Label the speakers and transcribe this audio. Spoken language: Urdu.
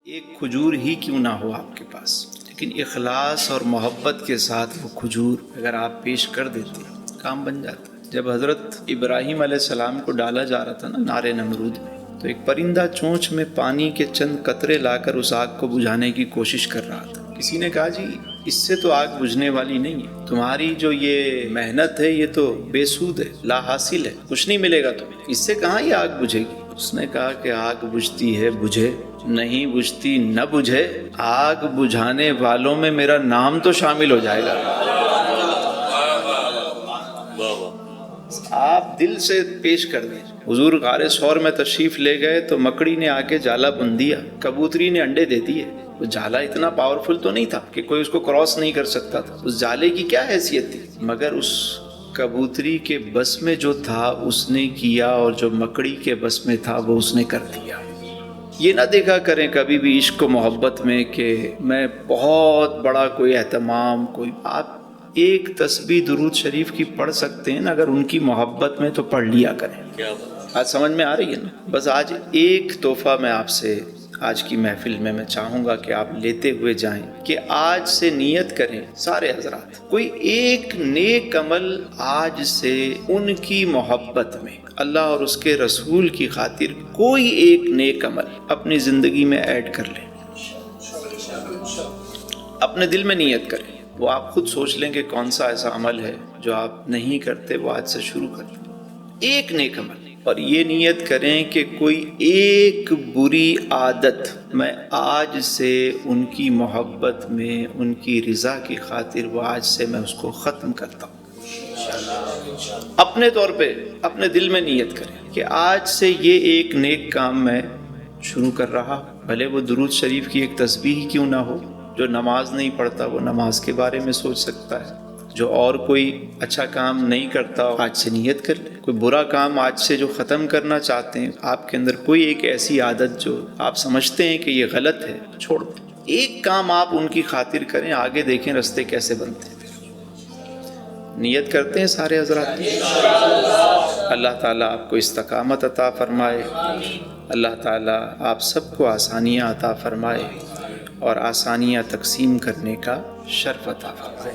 Speaker 1: ایک کھجور ہی کیوں نہ ہو آپ کے پاس، لیکن اخلاص اور محبت کے ساتھ وہ کھجور اگر آپ پیش کر دیتے کام بن جاتا. جب حضرت ابراہیم علیہ السلام کو ڈالا جا رہا تھا نا نار نمرود میں، تو ایک پرندہ چونچ میں پانی کے چند قطرے لا کر اس آگ کو بجھانے کی کوشش کر رہا تھا. کسی نے کہا جی اس سے تو آگ بجھنے والی نہیں ہے، تمہاری جو یہ محنت ہے یہ تو بے سود ہے، لا حاصل ہے، کچھ نہیں ملے گا تمہیں، اس سے کہاں یہ آگ بجھے گی. اس نے کہا کہ آگ بجھتی ہے بجھے، نہیں بجھتی نہ بجھے، آگ بجھانے والوں میں میرا نام تو شامل ہو جائے گا. آپ دل سے پیش کر دیں. حضور غار ثور میں تشریف لے گئے تو مکڑی نے آ کے جالا بن دیا، کبوتری نے انڈے دے دیے. وہ جالا اتنا پاورفل تو نہیں تھا کہ کوئی اس کو کراس نہیں کر سکتا تھا. اس جالے کی کیا حیثیت تھی، مگر اس کبوتری کے بس میں جو تھا اس نے کیا، اور جو مکڑی کے بس میں تھا وہ اس نے کر دیا. یہ نہ دیکھا کریں کبھی بھی عشق و محبت میں کہ میں بہت بڑا کوئی اہتمام، کوئی آپ ایک تسبیح درود شریف کی پڑھ سکتے ہیں نا، اگر ان کی محبت میں تو پڑھ لیا کریں. آج سمجھ میں آ رہی ہے نا. بس آج ایک تحفہ میں آپ سے آج کی محفل میں چاہوں گا کہ آپ لیتے ہوئے جائیں کہ آج سے نیت کریں سارے حضرات، کوئی ایک نیک عمل آج سے ان کی محبت میں، اللہ اور اس کے رسول کی خاطر کوئی ایک نیک عمل اپنی زندگی میں ایڈ کر لیں. اپنے دل میں نیت کریں. وہ آپ خود سوچ لیں کہ کون سا ایسا عمل ہے جو آپ نہیں کرتے، وہ آج سے شروع کر لیں. ایک نیک عمل، اور یہ نیت کریں کہ کوئی ایک بری عادت میں آج سے ان کی محبت میں، ان کی رضا کی خاطر وہ آج سے میں اس کو ختم کرتا ہوں. اپنے طور پہ اپنے دل میں نیت کریں کہ آج سے یہ ایک نیک کام میں شروع کر رہا، بھلے وہ درود شریف کی ایک تسبیح کیوں نہ ہو. جو نماز نہیں پڑھتا وہ نماز کے بارے میں سوچ سکتا ہے. جو اور کوئی اچھا کام نہیں کرتا آج سے نیت کر لے. کوئی برا کام آج سے جو ختم کرنا چاہتے ہیں، آپ کے اندر کوئی ایک ایسی عادت جو آپ سمجھتے ہیں کہ یہ غلط ہے، چھوڑ دیں. ایک کام آپ ان کی خاطر کریں، آگے دیکھیں رستے کیسے بنتے ہیں. نیت کرتے ہیں سارے حضرات. اللہ تعالیٰ آپ کو استقامت عطا فرمائے. اللہ تعالیٰ آپ سب کو آسانیاں عطا فرمائے اور آسانیاں تقسیم کرنے کا شرف عطا فرمائے.